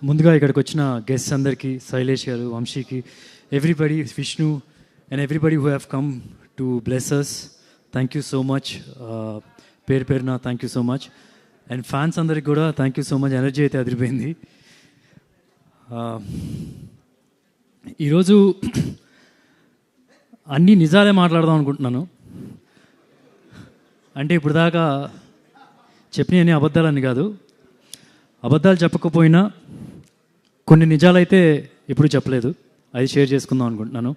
ముందుగా ఇక్కడికి వచ్చిన గెస్ట్స్ అందరికీ, శైలేష్ గారు, వంశీకి, everybody, Vishnu and everybody who have come to bless us, thank you so much. పేరు పేరున thank you so much. And fans అందరికి కూడా thank you so much. Energy అయితే అదిరిపోయింది. ఈరోజు అన్నీ నిజాలే మాట్లాడదాం అనుకుంటున్నాను. అంటే ఇప్పుడు దాకా చెప్పినవన్నీ అబద్ధాలని కాదు, అబద్ధాలు చెప్పకపోయినా కొన్ని నిజాలైతే ఎప్పుడు చెప్పలేదు, అది షేర్ చేసుకుందాం అనుకుంటున్నాను.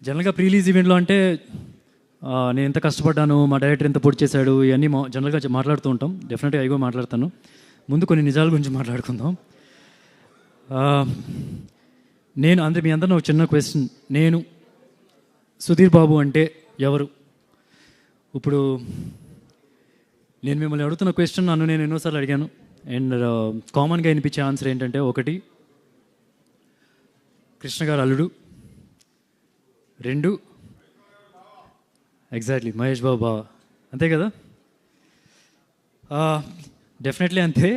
జనరల్గా ప్రీ రిలీజ్ ఈవెంట్లో అంటే నేను ఎంత కష్టపడ్డాను, మా డైరెక్టర్ ఎంత పొడి చేశాడు, ఇవన్నీ జనరల్గా మాట్లాడుతూ ఉంటాం. డెఫినెట్గా అవి కూడా మాట్లాడతాను. ముందు కొన్ని నిజాల గురించి మాట్లాడుకుందాం. నేను అంటే మీ అందరినీ ఒక చిన్న క్వశ్చన్, నేను సుధీర్ బాబు అంటే ఎవరు? ఇప్పుడు నేను మిమ్మల్ని అడుగుతున్న క్వశ్చన్ నన్ను నేను ఎన్నోసార్లు అడిగాను. అండ్ కామన్గా వినిపించే ఆన్సర్ ఏంటంటే, ఒకటి కృష్ణ గారు అల్లుడు, 2 ఎగ్జాక్ట్లీ మహేష్ బాబు బావ, అంతే కదా? డెఫినెట్లీ అంతే.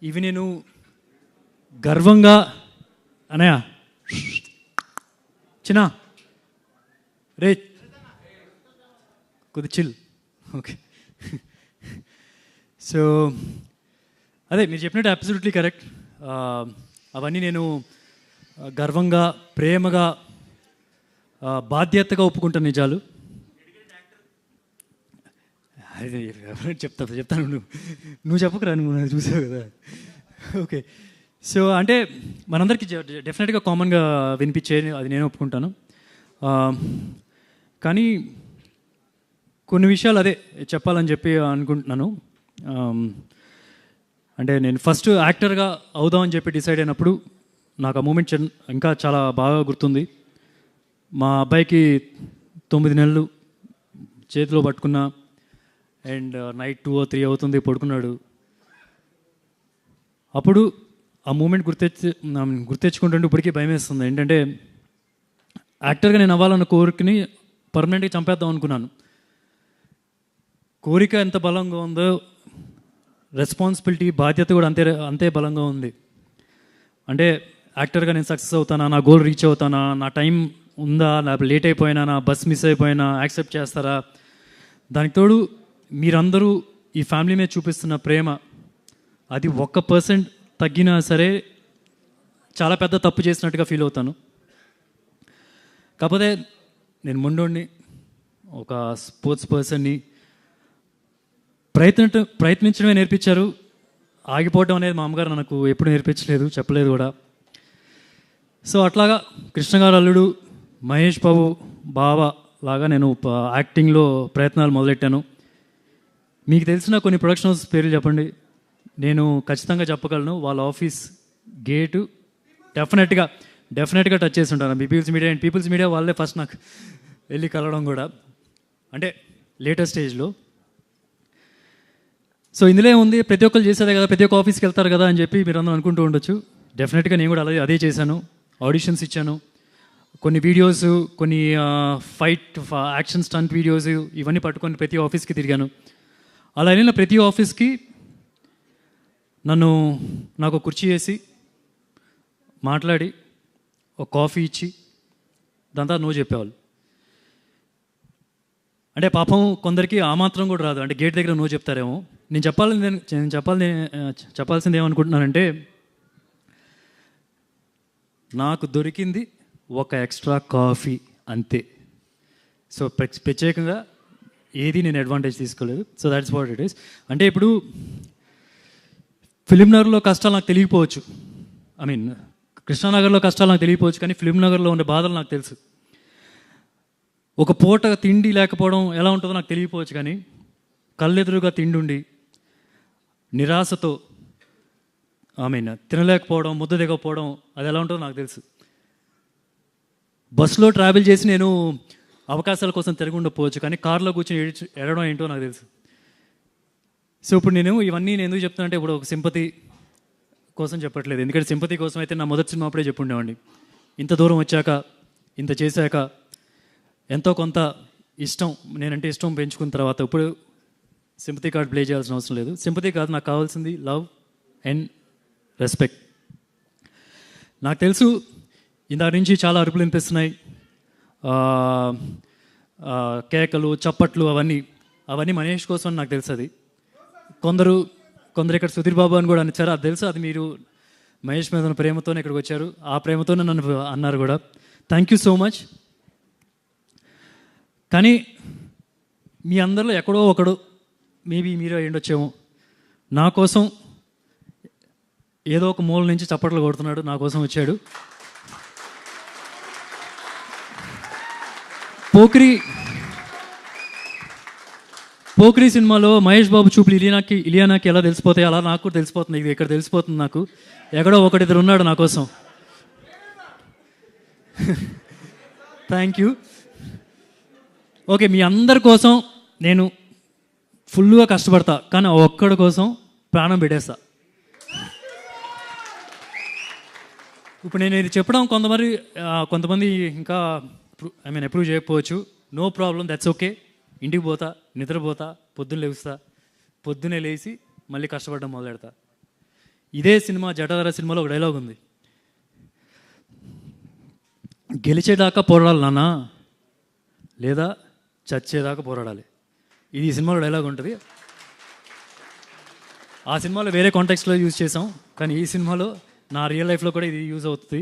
ఇవి నేను గర్వంగా అనయా చిన్న రే కొద్ది చిల్, ఓకే. సో అదే మీరు చెప్పినట్టు అబ్సల్యూట్లీ కరెక్ట్. అవన్నీ నేను గర్వంగా, ప్రేమగా, బాధ్యతగా ఒప్పుకుంటాను నిజాలు. అదే చెప్తాను, నువ్వు చెప్పకురా, నువ్వు చూసావు కదా. ఓకే. సో అంటే మనందరికీ డెఫినెట్గా కామన్గా వినిపించే అది నేను ఒప్పుకుంటాను. కానీ కొన్ని విషయాలు అదే చెప్పాలని చెప్పి అనుకుంటున్నాను. అంటే నేను ఫస్ట్ యాక్టర్గా అవుదామని చెప్పి డిసైడ్ అయినప్పుడు నాకు ఆ మూమెంట్ ఇంకా చాలా బాగా గుర్తుంది. మా అబ్బాయికి 9 నెలలు చేతిలో పట్టుకున్నా, అండ్ నైట్ 2 or 3 అవుతుంది, పడుకున్నాడు. అప్పుడు ఆ మూమెంట్ గుర్తెచ్చుకుంటుంటే ఇప్పటికీ భయం వేస్తుంది. ఏంటంటే యాక్టర్గా నేను అవ్వాలన్న కోరికని పర్మనెంట్గా చంపేద్దాం అనుకున్నాను. కోరిక ఎంత బలంగా ఉందో రెస్పాన్సిబిలిటీ, బాధ్యత కూడా అంతే బలంగా ఉంది. అంటే యాక్టర్గా నేను సక్సెస్ అవుతానా, నా గోల్ రీచ్ అవుతానా, నా టైం ఉందా, నా లేట్ అయిపోయినా, నా బస్ మిస్ అయిపోయినా యాక్సెప్ట్ చేస్తారా? దానికి తోడు మీరందరూ ఈ ఫ్యామిలీ మీద చూపిస్తున్న ప్రేమ, అది 1% తగ్గినా సరే చాలా పెద్ద తప్పు చేసినట్టుగా ఫీల్ అవుతాను. కాకపోతే నేను మొండోడిని, ఒక స్పోర్ట్స్ పర్సన్ని. ప్రయత్నించడమే నేర్పించారు, ఆగిపోవడం అనేది మా అమ్మగారు నాకు ఎప్పుడు నేర్పించలేదు, చెప్పలేదు కూడా. సో అట్లాగా కృష్ణ గారు అల్లుడు, మహేష్ బాబు బావ లాగా నేను యాక్టింగ్లో ప్రయత్నాలు మొదలెట్టాను. మీకు తెలిసిన కొన్ని ప్రొడక్షన్ హౌస్ పేర్లు చెప్పండి, నేను ఖచ్చితంగా చెప్పగలను. వాళ్ళ ఆఫీస్ గేటు డెఫినెట్గా టచ్ చేసి ఉంటాను. పీపుల్స్ మీడియా వాళ్ళే ఫస్ట్ నాకు వెళ్ళి కలవడం కూడా, అంటే లేటెస్ట్ స్టేజ్లో. సో ఇందులో ఉంది, ప్రతి ఒక్కరు చేసేదే కదా, ప్రతి ఒక్క ఆఫీస్కి వెళ్తారు కదా అని చెప్పి మీరు అందరూ అనుకుంటూ ఉండొచ్చు. డెఫినెట్గా నేను కూడా అదే చేశాను. ఆడిషన్స్ ఇచ్చాను, కొన్ని వీడియోస్, కొన్ని యాక్షన్ స్టంట్ వీడియోస్ ఇవన్నీ పట్టుకొని ప్రతి ఆఫీస్కి తిరిగాను. అలా వెళ్ళిన ప్రతి ఆఫీస్కి నాకు కుర్చీ వేసి మాట్లాడి ఒక కాఫీ ఇచ్చి దాని తర్వాత నువ్వు చెప్పేవాళ్ళు. అంటే పాపం కొందరికి ఆ మాత్రం కూడా రాదు, అంటే గేట్ దగ్గర నువ్వు చెప్తారేమో. నేను చెప్పాల్సింది ఏమనుకుంటున్నానంటే, నాకు దొరికింది ఒక ఎక్స్ట్రా కాఫీ అంతే. సో ప్రత్యేకంగా ఏది నేను అడ్వాంటేజ్ తీసుకోలేదు. So that's what it is. అంటే ఇప్పుడు ఫిలింనగర్లో కష్టాలు నాకు తెలియకపోవచ్చు, కృష్ణానగర్లో కష్టాలు నాకు తెలియకపోవచ్చు, కానీ ఫిలింనగర్లో ఉండే బాధలు నాకు తెలుసు. ఒక పూట తిండి లేకపోవడం ఎలా ఉంటుందో నాకు తెలియకపోవచ్చు, కానీ కళ్ళెదురుగా తిండి ఉండి నిరాశతో తినలేకపోవడం, ముద్ద దిగకపోవడం, అది ఎలా ఉంటుందో నాకు తెలుసు. బస్సులో ట్రావెల్ చేసి నేను అవకాశాల కోసం తిరిగి ఉండకపోవచ్చు, కానీ కార్లో కూర్చొని ఎడడం ఏంటో నాకు తెలుసు. సో ఇప్పుడు ఇవన్నీ నేను ఎందుకు చెప్తున్నా అంటే, ఇప్పుడు ఒక సింపతి కోసం చెప్పట్లేదు. ఎందుకంటే సింపతి కోసం అయితే నా మొదటి సినిమా అప్పుడే చెప్పుండేవాడిని. ఇంత దూరం వచ్చాక, ఇంత చేశాక ఎంతో కొంత నేనంటే ఇష్టం పెంచుకున్న తర్వాత ఇప్పుడు సింపతి కార్డ్ ప్లే చేయాల్సిన అవసరం లేదు. సింపతి కాదు, నాకు కావాల్సింది లవ్ అండ్ రెస్పెక్ట్. నాకు తెలుసు ఇందాక నుంచి చాలా అరుపులు వినిపిస్తున్నాయి, కేకలు, చప్పట్లు, అవన్నీ మహేష్ కోసం అని నాకు తెలుసు. అది కొందరు ఇక్కడ సుధీర్ బాబు అని కూడా అనిచ్చారు, అది తెలుసు. అది మీరు మహేష్ మీద ఉన్న ప్రేమతోనే ఇక్కడికి వచ్చారు, ఆ ప్రేమతోనే నన్ను అన్నారు కూడా. Thank you so much. కానీ మీ అందరిలో ఎక్కడో ఒకడు, మేబీ మీరే అయ్యుండొచ్చేమో, నా కోసం ఏదో ఒక మూల నుంచి చప్పట్లు కొడుతున్నాడు, నా కోసం వచ్చాడు. పోక్రీ సినిమాలో మహేష్ బాబు చూపులు ఇలియానాకి ఎలా తెలిసిపోతాయి, అలా నాకు కూడా తెలిసిపోతుంది. ఇది ఇక్కడ తెలిసిపోతుంది నాకు, ఎక్కడో ఒకటిద్దరు ఉన్నాడు నా కోసం. Thank you. ఓకే, మీ అందరి కోసం నేను ఫుల్గా కష్టపడతా, కానీ ఒక్కడి కోసం ప్రాణం పెట్టేస్తా. ఇప్పుడు నేను ఇది చెప్పడం కొంతమంది ఇంకా అప్రూవ్ చేయకపోవచ్చు. No problem, that's okay. ఇంటికి పోతా, నిద్రపోతా, పొద్దున్నే లేచి మళ్ళీ కష్టపడడం మొదలెడతా. ఇదే సినిమా జటాధర సినిమాలో ఒక డైలాగ్ ఉంది, గెలిచేదాకా పోరాడాలి నాన్న, లేదా చచ్చేదాకా పోరాడాలి. ఇది ఈ సినిమాలో డైలాగ్ ఉంటుంది. ఆ సినిమాలో వేరే కాంటెక్స్ట్లో యూజ్ చేసాం, కానీ ఈ సినిమాలో నా రియల్ లైఫ్లో కూడా ఇది యూజ్ అవుతుంది.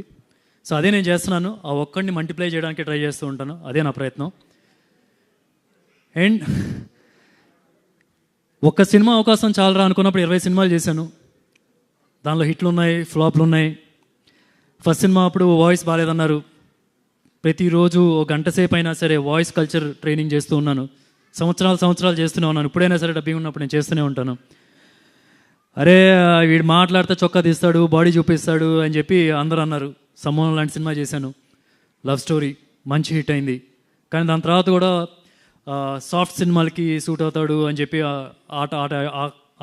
సో అదే నేను చేస్తున్నాను, ఆ ఒక్కడిని మల్టిప్లై చేయడానికి ట్రై చేస్తూ ఉంటాను, అదే నా ప్రయత్నం. అండ్ ఒక్క సినిమా అవకాశం చాలరా అనుకున్నప్పుడు 20 సినిమాలు చేశాను. దానిలో హిట్లు ఉన్నాయి, ఫ్లాప్లు ఉన్నాయి. ఫస్ట్ సినిమా అప్పుడు వాయిస్ బాగాలేదన్నారు, ప్రతిరోజు ఒక గంట సేపు అయినా సరే వాయిస్ కల్చర్ ట్రైనింగ్ చేస్తూ ఉన్నాను. సంవత్సరాలు చేస్తూనే ఉన్నాను. ఇప్పుడైనా సరే డబ్బింగ్ ఉన్నప్పుడు నేను చేస్తూనే ఉంటాను. అరే వీడు మాట్లాడితే చొక్కా తీస్తాడు, బాడీ చూపిస్తాడు అని చెప్పి అందరూ అన్నారు. సమ్మోహన్ లాంటి సినిమా చేశాను, లవ్ స్టోరీ, మంచి హిట్ అయింది. కానీ దాని తర్వాత కూడా సాఫ్ట్ సినిమాలకి సూట్ అవుతాడు అని చెప్పి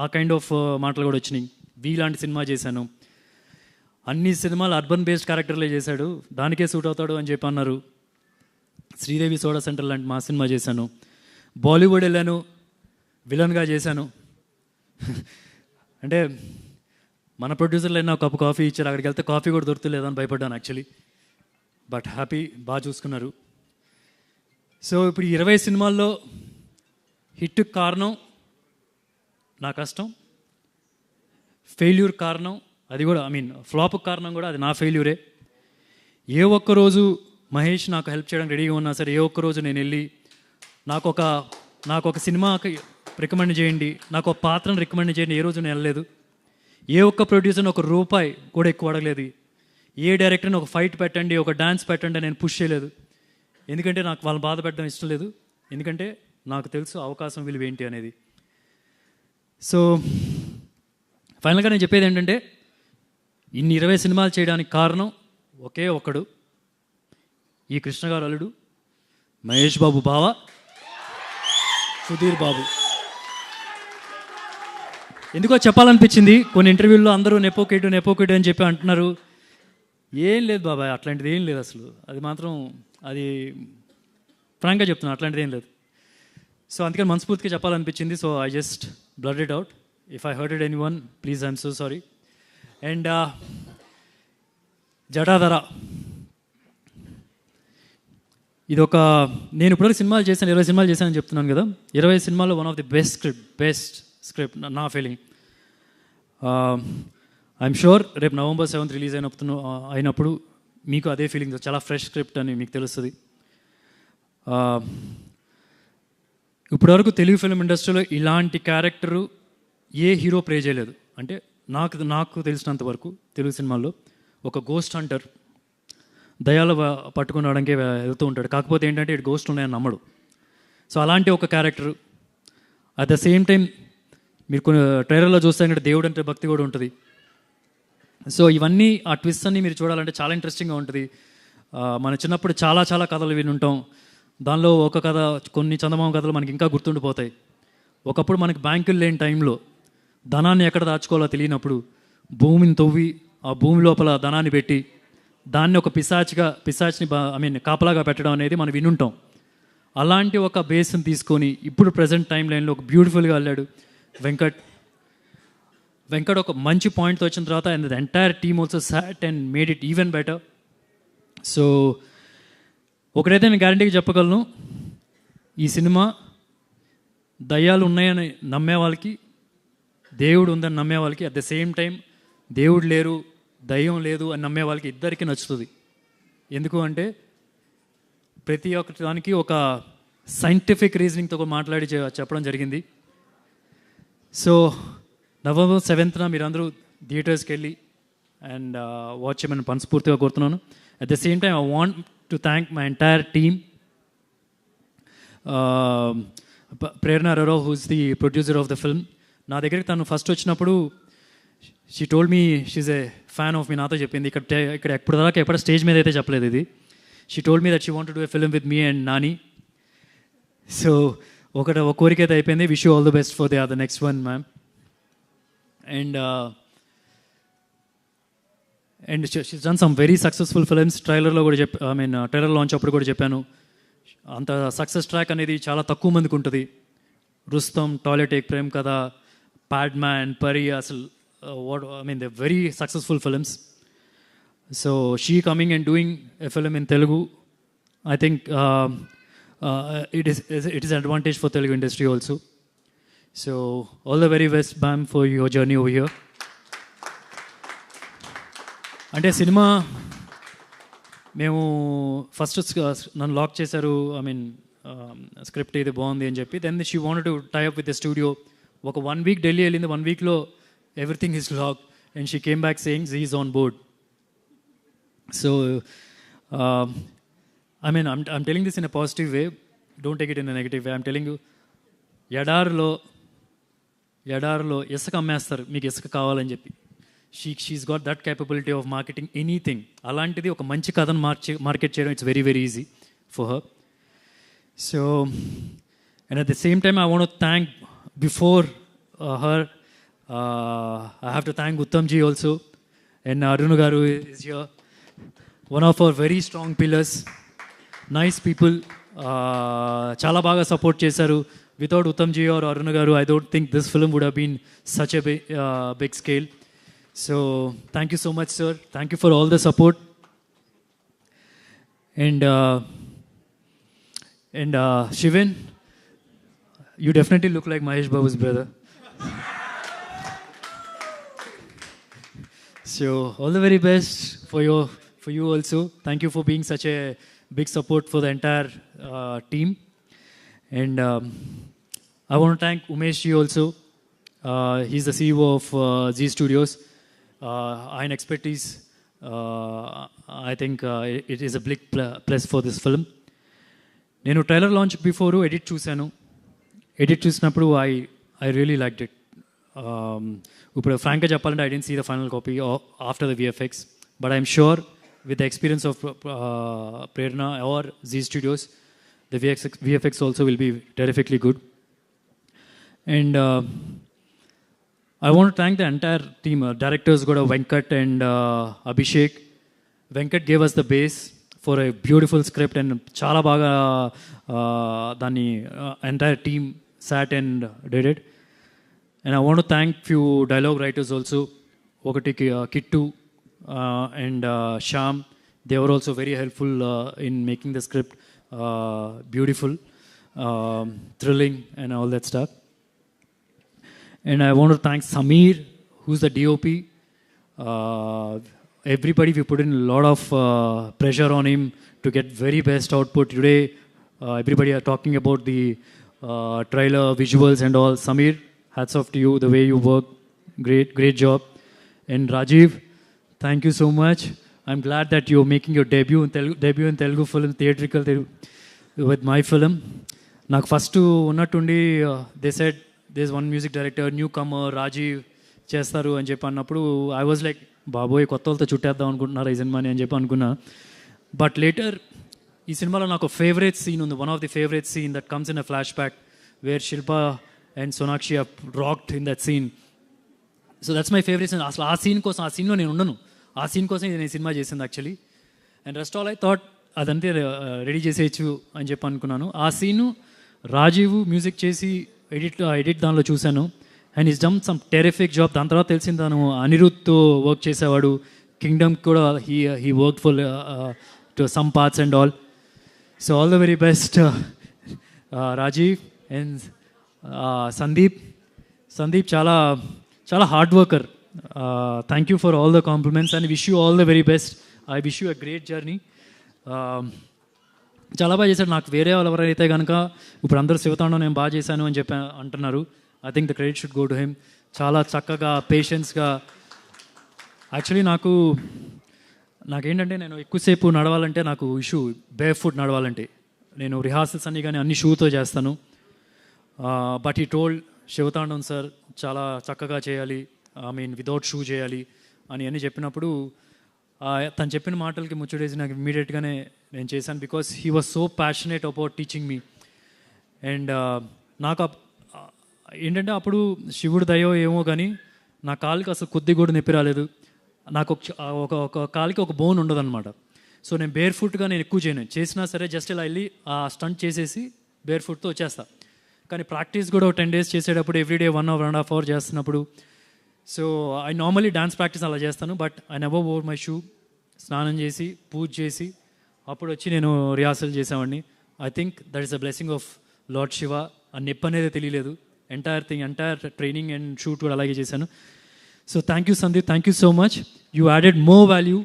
ఆ కైండ్ ఆఫ్ మాటలు కూడా వచ్చినాయి. లాంటి సినిమా చేశాను. అన్ని సినిమాలు అర్బన్ బేస్డ్ క్యారెక్టర్లే చేశాడు, దానికే సూట్ అవుతాడు అని చెప్పి అన్నారు. శ్రీదేవి సోడా సెంటర్ లాంటి మా సినిమా చేశాను. బాలీవుడ్ వెళ్ళాను, విలన్గా చేశాను. అంటే మన ప్రొడ్యూసర్లు అయినా కప్పు కాఫీ ఇచ్చారు, అక్కడికి వెళ్తే కాఫీ కూడా దొరుకుతలేదని భయపడ్డాను యాక్చువల్లీ. బట్ హ్యాపీ, బాగా చూసుకున్నారు. సో ఇప్పుడు 20 సినిమాల్లో హిట్ కారణం నా కష్టం, ఫెయిల్యూర్ కారణం అది కూడా, ఫ్లాప్ కారణం కూడా అది నా ఫెయిల్యూరే. ఏ ఒక్కరోజు మహేష్ నాకు హెల్ప్ చేయడానికి రెడీగా ఉన్నా సరే, ఏ ఒక్కరోజు నేను వెళ్ళి నాకు ఒక సినిమాకి రికమెండ్ చేయండి, నాకు ఒక పాత్రను రికమెండ్ చేయండి, ఏ రోజు నేను వెళ్ళలేదు. ఏ ఒక్క ప్రొడ్యూసర్ని ₹1 కూడా ఎక్కువ అడగలేదు. ఏ డైరెక్టర్ని ఒక ఫైట్ పెట్టండి, ఒక డాన్స్ పెట్టండి నేను పుష్ చేయలేదు. ఎందుకంటే నాకు వాళ్ళని బాధ పెట్టడం ఇష్టం లేదు. ఎందుకంటే నాకు తెలుసు అవకాశం విలువ ఏంటి అనేది. సో ఫైనల్గా నేను చెప్పేది ఏంటంటే, ఇన్ని 20 సినిమాలు చేయడానికి కారణం ఒకే ఒక్కడు, ఈ కృష్ణ గారు అల్లుడు మహేష్ బాబు బావ సుధీర్ బాబు. ఎందుకో చెప్పాలనిపించింది. కొన్ని ఇంటర్వ్యూల్లో అందరూ నెపోకేటు అని చెప్పి అంటున్నారు. ఏం లేదు బాబాయ్, అట్లాంటిది ఏం లేదు అసలు. అది ఫ్రాంక్గా చెప్తున్నాను, అట్లాంటిది ఏం లేదు. సో అందుకని మనస్ఫూర్తిగా చెప్పాలనిపించింది. So I just blurt it out. If I hurted anyone, please I'm so sorry. And Jatadhara, నేను ఇప్పటివరకు సినిమాలు చేశాను, 20 సినిమాలు చేశానని చెప్తున్నాను కదా. 20 సినిమాల్లో one of the best script నా ఫీలింగ్. ఐఎమ్ షూర్ రేపు November 7th రిలీజ్ అయినప్పుడు మీకు అదే ఫీలింగ్, చాలా ఫ్రెష్ స్క్రిప్ట్ అని మీకు తెలుస్తుంది. ఇప్పటివరకు తెలుగు ఫిల్మ్ ఇండస్ట్రీలో ఇలాంటి క్యారెక్టరు ఏ హీరో ప్లే చేయలేదు. అంటే నాకు తెలిసినంత వరకు తెలుగు సినిమాల్లో ఒక గోస్ట్ హంటర్ దయాలు పట్టుకుని రావడానికి వెళ్తూ ఉంటాడు. కాకపోతే ఏంటంటే ఇటు గోస్ట్ ఉన్నాయని నమ్మడు. సో అలాంటి ఒక character. At the same time మీరు కొన్ని ట్రైలర్లో చూస్తే అంటే దేవుడు అంటే భక్తి కూడా ఉంటుంది. సో ఇవన్నీ, ఆ ట్విస్ట్ అన్నీ మీరు చూడాలంటే చాలా ఇంట్రెస్టింగ్గా ఉంటుంది. మన చిన్నప్పుడు చాలా కథలు విని ఉంటాం. దానిలో ఒక కథ, కొన్ని చందమామ కథలు మనకి ఇంకా గుర్తుండిపోతాయి. ఒకప్పుడు మనకి బ్యాంకులు లేని టైంలో ధనాన్ని ఎక్కడ దాచుకోవాలో తెలియనప్పుడు భూమిని తవ్వి ఆ భూమి లోపల ధనాన్ని పెట్టి దాన్ని ఒక పిశాచిని కాపలాగా పెట్టడం అనేది మనం వినుంటాం. అలాంటి ఒక బేస్ని తీసుకొని ఇప్పుడు ప్రజెంట్ టైం లైన్లో ఒక బ్యూటిఫుల్గా వెళ్ళాడు వెంకట్. వెంకట్ ఒక మంచి పాయింట్తో వచ్చిన తర్వాత and the entire team also sat and made it even better. So ఒకటైతే నేను గ్యారంటీగా చెప్పగలను, ఈ సినిమా దయ్యాలు ఉన్నాయని నమ్మే వాళ్ళకి, దేవుడు ఉందని నమ్మే వాళ్ళకి, అట్ ద సేమ్ టైం దేవుడు లేరు దయ్యం లేదు అని నమ్మే వాళ్ళకి ఇద్దరికీ నచ్చుతుంది. ఎందుకు అంటే ప్రతి ఒక్కటి దానికి ఒక సైంటిఫిక్ రీజనింగ్తో మాట్లాడి చెప్పడం జరిగింది. సో November 7th మీరందరూ థియేటర్స్కి వెళ్ళి అండ్ వాచ్ చేయమని మనస్ఫూర్తిగా కోరుతున్నాను. At the same time I want to thank my entire team. Prerna Arora who's the producer of the film. నా దగ్గరికి తను ఫస్ట్ వచ్చినప్పుడు she told me she's a fan of me, నాతో చెప్పింది. ఇక్కడ ఎప్పుడు స్టేజ్ మీద అయితే చెప్పలేదు ఇది. She told me that she want to do a film with me and Nani. So ఒక కోరిక అయితే అయిపోయింది. Wish you all the best for the next one ma'am. And she's done some very successful films. ట్రైలర్లో కూడా trailer launch అప్పుడు కూడా చెప్పాను, అంత సక్సెస్ ట్రాక్ అనేది చాలా తక్కువ మందికి ఉంటుంది. రుస్తం, టాయిలెట్ ఏక్ ప్రేమ్ కథ, ప్యాడ్ మ్యాన్, పరి, అసలు they very successful films. So she coming and doing a film in Telugu, I think it is an advantage for Telugu industry also. So all the very best ma'am for your journey over here. అంటే సినిమా మేము first నన్ను lock చేశారు, script ఇది బాగుంది అని చెప్పి. Then she wanted to tie up with the studio. ఒక 1 week ఢిల్లీ వెళ్ళింది. 1 weekలో everything is lock and she came back saying he is on board. So I'm telling this in a positive way. Don't take it in a negative way. I'm telling you, ఎడారిలో ఇసుక అమ్మేస్తారు మీకు ఇసుక కావాలని చెప్పి. She's got that capability of marketing anything. అలాంటిది ఒక మంచి కథను మార్కెట్ చేయడం it's very very easy for her. So and at the same time I want to thank before her I have to thank Uttam ji also. And Arun garu is here, one of our very strong pillars. Nice people, చాలా బాగా support చేశారు. Without Uttam ji or Arun garu I don't think this film would have been such a big scale. So thank you so much sir, thank you for all the support. And Shivan, you definitely look like Mahesh Babu's brother. So all the very best for you also. Thank you for being such a big support for the entire team. And I want to thank Umesh ji also. He's the CEO of Z Studios. Iron expertise, I think it is a big plus for this film. నేను trailer launch before edit చూశాను. Edit చూసినప్పుడు I really liked it. ఇప్పుడు ఫ్రాంక్గా చెప్పాలంటే I didn't see the final copy after the VFX, but I'm sure with the experience of Prerna or Z Studios, the VFX also will be terrifically good. And I want to thank the entire team, directors Goda Venkat and Abhishek. Venkat gave us the base for a beautiful script and chala baga dani entire team sat and did it. And I want to thank few dialogue writers also, okati Kittu and Sham. They were also very helpful in making the script beautiful, thrilling and all that stuff. And I want to thank Samir, who's the DOP. Everybody, we put in a lot of pressure on him to get very best output. Today everybody are talking about the trailer, visuals and all. Samir, hats off to you, the way you work, great job. And Rajiv, thank you so much. I'm glad that you're making your debut in Telugu film, theatrical with my film. నాకు first ఉన్నట్టుండి they said this one music director newcomer Rajeev చేస్తారు అని చెప్పి అన్నప్పుడు I was like బాబోయ్ కొత్త వాళ్ళతో చుట్టేద్దాం అనుకుంటున్నారు ఈ సినిమాని అని చెప్పి అనుకున్నా. బట్ లేటర్ ఈ సినిమాలో నాకు ఫేవరెట్ సీన్ ఉంది, one of the favourite scene that comes in a flashback where Shilpa and Sonakshi have rocked in that scene. So that's my favourite scene. అసలు ఆ సీన్లో నేను ఉండను, ఆ సీన్ కోసం నేను సినిమా చేసింది actually. And rest all I thought అదంతే రెడీ చేసేయచ్చు అని చెప్పి అనుకున్నాను. ఆ సీను రాజీవ్ మ్యూజిక్ చేసి ఎడిట్ దానిలో చూశాను and is done some terrific job. దాని తర్వాత తెలిసింది తను అనిరుద్ధ్తో వర్క్ చేసేవాడు, కింగ్డమ్ కూడా he work full to some parts and all. So all the very best Rajeev and Sandeep చాలా చాలా hard worker. Thank you for all the compliments and wish you all the very best. I wish you a great journey. చాలా బాగా చేశాడు. నాకు వేరే వాళ్ళు ఎవరైతే కనుక ఇప్పుడు అందరూ శివతాండం నేను బాగా చేశాను అని చెప్పి అంటున్నారు. I think the credit should go to him. చాలా చక్కగా పేషెన్స్గా. యాక్చువల్లీ నాకేంటంటే నేను ఎక్కువసేపు నడవాలంటే నాకు ఇష్యూ, బేర్ ఫుట్ నడవాలంటే. నేను రిహార్సల్స్ అన్నీ కానీ అన్ని షూతో చేస్తాను. బట్ ఈ టోల్డ్ శివతాండం సార్ చాలా చక్కగా చేయాలి, ఐ మీన్ వితౌట్ షూ చేయాలి అని అన్నీ చెప్పినప్పుడు తను చెప్పిన మాటలకి ముచ్చటేసి నాకు ఇమ్మీడియట్గానే నేను చేశాను. Because he was so passionate about teaching me. And నాకు ఏంటంటే అప్పుడు శివుడు దయో ఏమో కానీ నా కాలుకి అసలు కొద్ది కూడా నొప్పి రాలేదు. నాకు ఒక కాలుకి ఒక బోన్ ఉండదన్నమాట. సో నేను బేర్ ఫుట్గా నేను ఎక్కువ చేయను, చేసినా సరే జస్ట్ ఇలా వెళ్ళి ఆ స్టంట్ చేసేసి బేర్ ఫుట్తో వచ్చేస్తా. కానీ ప్రాక్టీస్ కూడా 10 days చేసేటప్పుడు ఎవ్రీడే 1 hour 1.5 hour చేస్తున్నప్పుడు, so I normally dance practice అలా చేస్తాను. But I never wore my shoe. స్నానం చేసి పూజ చేసి అప్పుడు వచ్చి నేను రిహార్సల్ చేసేవాడిని. I think that is the blessing of lord Shiva. ఆ నొప్పి అనేది తెలియలేదు. ఎంటైర్ ట్రైనింగ్ అండ్ షూట్ కూడా అలాగే చేశాను. So thank you Sandeep, thank you so much. You added more value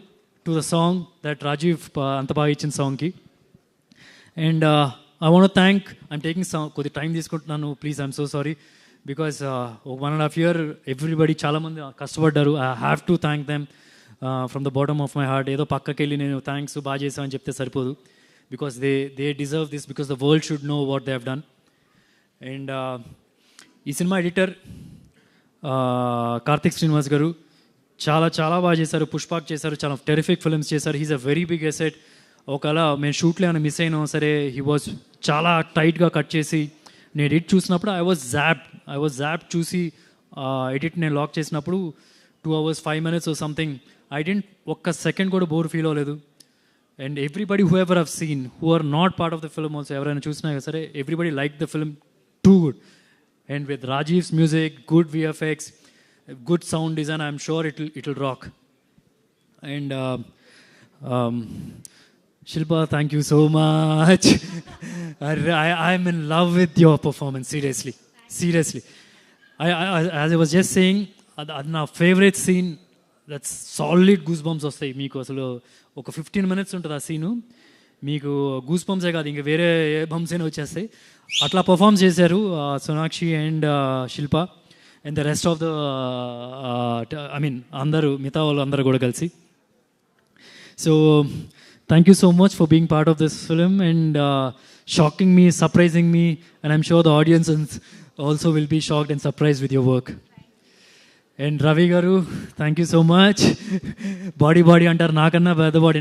to the song that Rajeev అంత బాగా ఇచ్చిన సాంగ్కి. And I want thank, I'm taking కొద్ది టైం తీసుకుంటున్నాను, please I'm so sorry. Because 1.5 year everybody చాలామంది కష్టపడ్డారు. I have to thank them from the bottom of my heart. ఏదో పక్కకి వెళ్ళి నేను థ్యాంక్స్ బాగా చేసామని చెప్తే సరిపోదు. Because they deserve this, because the world should know what they have done. And ఈ సినిమా ఎడిటర్ కార్తిక్ శ్రీనివాస్ గారు చాలా చాలా బాగా చేశారు. పుష్పాక్ చేశారు, చాలా టెరిఫిక్ ఫిల్మ్స్ చేశారు. He's a very big asset. ఒకవేళ మేము షూట్లో ఏమైనా మిస్ అయినా సరే హీ వాజ్ చాలా టైట్గా కట్ చేసి, నేను ఎడిట్ చూసినప్పుడు ఐ వాజ్ జాప్ చూసి ఎడిట్ నేను లాక్ చేసినప్పుడు 2 hours 5 minutes something. I didn't ఒక్క సెకండ్ కూడా బోర్ ఫీల్ అవ్వలేదు. And everybody who ever have seen, who are not part of the film also, ఎవరైనా చూసినా సరే everybody like the film too good. And with Rajeev's music, good VFX, good sound design, I'm sure it'll rock. And Shilpa, thank you so much. I'm in love with your performance, seriously. As I was just saying, నా favourite scene, that's solid goose bumps వస్తాయి మీకు. అసలు ఒక 15 minutes ఉంటుంది ఆ scene, మీకు goose బంప్సే కాదు ఇంకా వేరే ఏ బంప్స్ అయినా వచ్చేస్తాయి. అట్లా పర్ఫామ్ చేశారు Sonakshi and Shilpa and the rest of the I mean అందరూ, మిగతా వాళ్ళు అందరూ కూడా కలిసి. So thank you so much for being part of this film and shocking me, surprising me, and I'm sure the audience also will be shocked and surprise with your work. And Ravi garu, thank you so much. Buddy అంటారు, నాకన్నా పెద్ద body.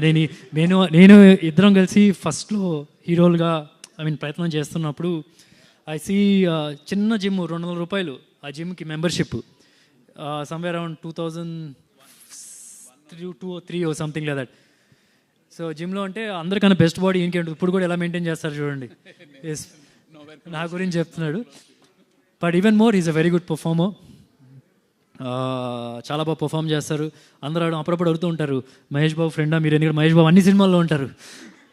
నేను ఇద్దరం కలిసి ఫస్ట్లో హీరోలుగా I mean ప్రయత్నం చేస్తున్నప్పుడు ఐ సీ చిన్న జిమ్, 200 రూపాయలు ఆ జిమ్కి membership, somewhere around 2003 or something like that. So జిమ్లో అంటే అందరికన్నా బెస్ట్ బాడీ ఇంకేంటి, ఇప్పుడు కూడా ఎలా మెయింటైన్ చేస్తారు చూడండి. ఎస్, నా గురించి చెప్తున్నాడు. But even more is a very good performer. చాలా బాగా పర్ఫామ్ చేస్తారు. అందరూ అప్పుడప్పుడు అడుగుతూ ఉంటారు, మహేష్ బాబు ఫ్రెండా మీరు? ఎందుకంటే మహేష్ బాబు అన్ని సినిమాల్లో ఉంటారు.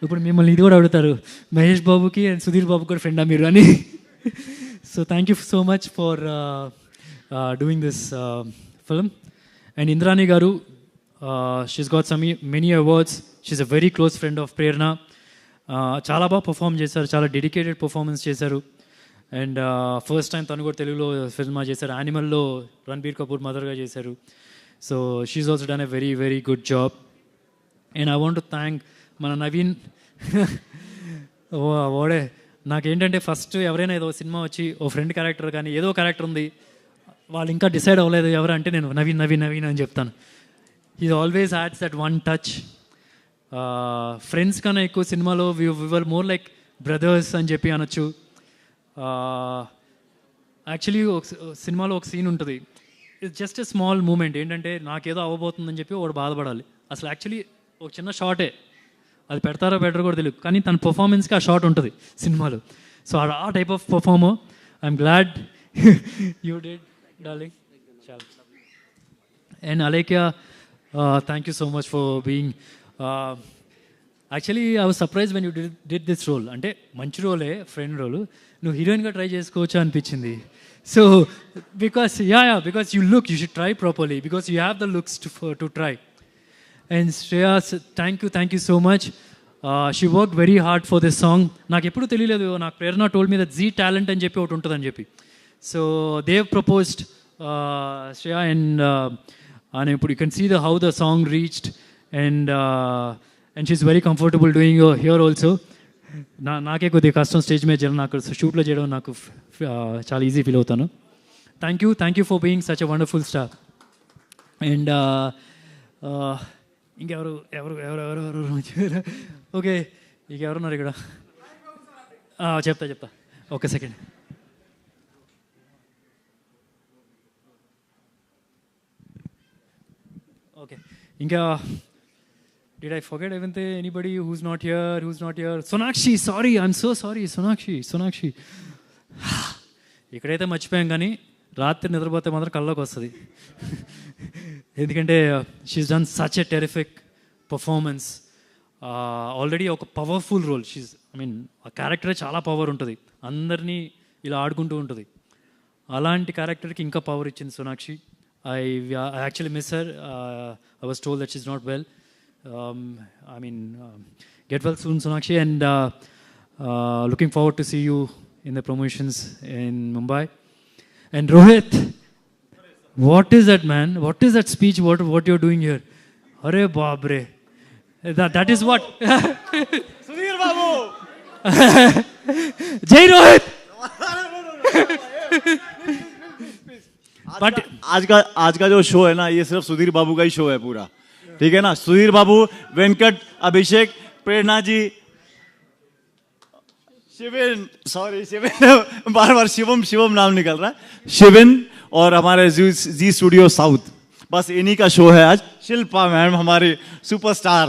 ఇప్పుడు మిమ్మల్ని ఇది కూడా అడుగుతారు, మహేష్ బాబుకి అండ్ సుధీర్ బాబు కూడా ఫ్రెండా మీరు అని. So thank you so much for doing this film. And Indrani garu, she's got many awards. She's a very close friend of Prerna. చాలా బాగా పర్ఫామ్ చేశారు, చాలా డెడికేటెడ్ పర్ఫార్మెన్స్ చేశారు. అండ్ ఫస్ట్ టైం తను కూడా తెలుగులో సినిమా చేశారు. యానిమల్లో రణబీర్ కపూర్ మదర్గా చేశారు. So she's also done a very very good job. And I want to thank మన నవీన్. ఓడే నాకేంటంటే ఫస్ట్ ఎవరైనా ఏదో సినిమా వచ్చి ఓ ఫ్రెండ్ క్యారెక్టర్ కానీ ఏదో క్యారెక్టర్ ఉంది, వాళ్ళు ఇంకా డిసైడ్ అవ్వలేదు ఎవరంటే నేను నవీన్ అని చెప్తాను. He always hats that one touch. Friends కన్నా ఎక్కువ సినిమాలో వివర్ మోర్ లైక్ బ్రదర్స్ అని చెప్పి అనొచ్చు. యాక్చువల్లీ ఒక సినిమాలో ఒక సీన్ ఉంటుంది, it's just a small moment. ఏంటంటే నాకేదో అవ్వబోతుందని చెప్పి వాడు బాధపడాలి. అసలు యాక్చువల్లీ ఒక చిన్న షార్టే, అది పెడతారో బెటర్ కూడా తెలియదు, కానీ తన పర్ఫార్మెన్స్కి ఆ షార్ట్ ఉంటుంది సినిమాలో. సో ఆ type of performer. I'm glad you did. Darling. చాలా. And Alekia, thank you so much for being. Actually, I was surprised when you did this role. అంటే మంచి రోలే, ఫ్రెండ్ రోల్. నువ్వు హీరోయిన్గా ట్రై చేసుకోవచ్చా అనిపించింది. So because because you should try properly because you have the looks to try. And Shreya, thank you so much. She work very hard for this song. నాకు ఎప్పుడు తెలియలేదు, నాకు ప్రేరణ టోల్డ్ మీద జీ టాలెంట్ అని చెప్పి ఒకటి ఉంటుందని చెప్పి. So Dev proposed Shreya and you can see how the song reached, and she's very comfortable doing here also. నాకే కొద్దిగా కష్టం స్టేజ్ మీద చేయడం, నాకు షూట్లో చేయడం నాకు చాలా ఈజీ ఫీల్ అవుతాను. Thank you for being such a wonderful star. And ఇంకెవరు ఎవరు ఎవరు ఎవరు ఎవరు ఓకే, ఇంకెవరున్నారు ఇక్కడ? చెప్తా ఒక సెకండ్. ఓకే, ఇంకా did I forget anybody who's not here? Sonakshi, sorry, I'm so sorry. Sonakshi ఇక్కడైతే మర్చిపోయాం, కానీ రాత్రి నిద్రపోతే మాత్రం కళ్ళలోకి వస్తుంది. ఎందుకంటే she's done such a terrific performance. Already ఒక పవర్ఫుల్ రోల్. ఆ క్యారెక్టరే చాలా పవర్ ఉంటుంది, అందరినీ ఇలా ఆడుకుంటూ ఉంటుంది. అలాంటి క్యారెక్టర్కి ఇంకా పవర్ ఇచ్చింది Sonakshi. I actually miss her. I was told that she's not well. Get well soon, Sonakshi, and looking forward to see you in the promotions in Mumbai. And Rohit, what is that, man? What is that speech? What you're doing here? Arey babre, that is what. Sudhir Babu. Jai Rohit. But आज का जो show है ना, ये सिर्फ सुधीर बाबू का ही show है पूरा, ठीक है ना? सुधीर बाबू, वेंकट, अभिषेक, प्रेरणा जी, शिविन, बार शिवम नाम निकल रहा है, शिविन, और हमारे जी स्टूडियो साउथ, बस इन्हीं का शो है आज. शिल्पा मैडम, हमारी सुपरस्टार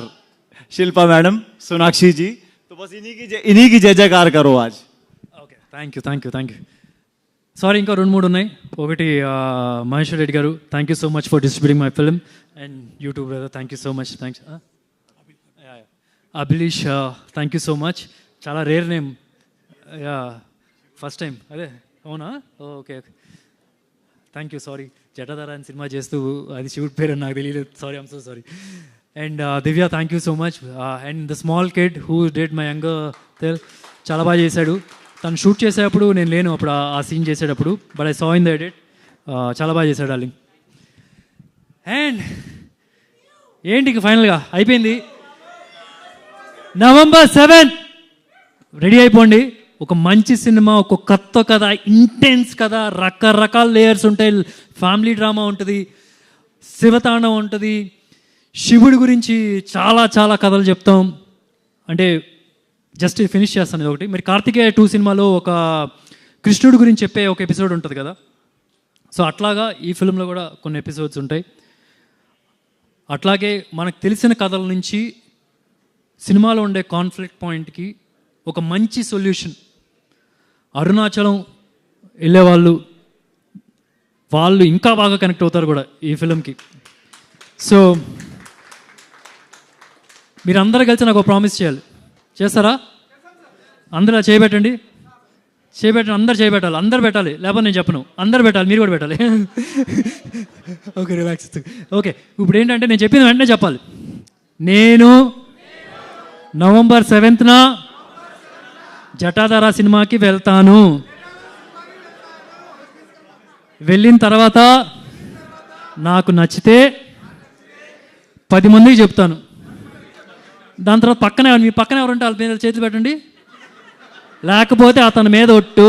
शिल्पा मैडम, सोनाक्षी जी, तो बस इन्हीं की जय जयकार करो आज. Okay, thank you. సారీ, ఇంకా 2-3 ఉన్నాయి. ఒకటి, Maheshwar Reddy garu, thank you so much for distributing my film. And YouTube brother, thank you so much. Thanks. Abhilash, thank you so much. చాలా రేర్ నేమ్, ఫస్ట్ టైం. అదే అవునా? Okay, thank you. Sorry, Jatadhara అని సినిమా చేస్తూ అది శివుడి పేరు నాకు తెలియలేదు. Sorry, I'm so sorry. And Divya, thank you so much. And the small kid who did my younger, చాలా బాగా చేశాడు. తను షూట్ చేసేటప్పుడు నేను లేను, అప్పుడు ఆ సీన్ చేసేటప్పుడు, but I saw in the edit. చాలా బాగా చేశాడు డార్లింగ్. అండ్ ఏంటి, ఫైనల్గా అయిపోయింది. November 7th రెడీ అయిపోండి. ఒక మంచి సినిమా, ఒక కొత్త కథ, ఇంటెన్స్ కథ, రకరకాల లేయర్స్ ఉంటాయి. ఫ్యామిలీ డ్రామా ఉంటుంది, శివతాండం ఉంటుంది, శివుడి గురించి చాలా చాలా కథలు చెప్తాం. అంటే జస్ట్ ఫినిష్ చేస్తాను ఇది ఒకటి. మరి కార్తికేయ 2 సినిమాలో ఒక కృష్ణుడి గురించి చెప్పే ఒక ఎపిసోడ్ ఉంటుంది కదా, సో అట్లాగా ఈ ఫిల్మ్లో కూడా కొన్ని ఎపిసోడ్స్ ఉంటాయి. అట్లాగే మనకు తెలిసిన కథల నుంచి సినిమాలో ఉండే కాన్ఫ్లిక్ట్ పాయింట్కి ఒక మంచి సొల్యూషన్. అరుణాచలం వెళ్ళేవాళ్ళు ఇంకా బాగా కనెక్ట్ అవుతారు కూడా ఈ ఫిల్మ్కి. సో మీరందరూ కలిసి నాకు ప్రామిస్ చేయాలి. చేస్తారా? అందరూ చేయబెట్టండి, అందరు చేయబెట్టాలి, అందరు పెట్టాలి, లేకపోతే నేను చెప్పను. అందరు పెట్టాలి, మీరు కూడా పెట్టాలి. Okay, relax. ఓకే, ఇప్పుడు ఏంటంటే నేను చెప్పిన వెంటనే చెప్పాలి. నేను November 7th జటాధార సినిమాకి వెళ్తాను. వెళ్ళిన తర్వాత నాకు నచ్చితే 10 మందికి చెప్తాను. దాని తర్వాత మీ పక్కన ఎవరుంటే వాళ్ళ మీద చేతులు పెట్టండి, లేకపోతే అతని మీద ఒట్టు.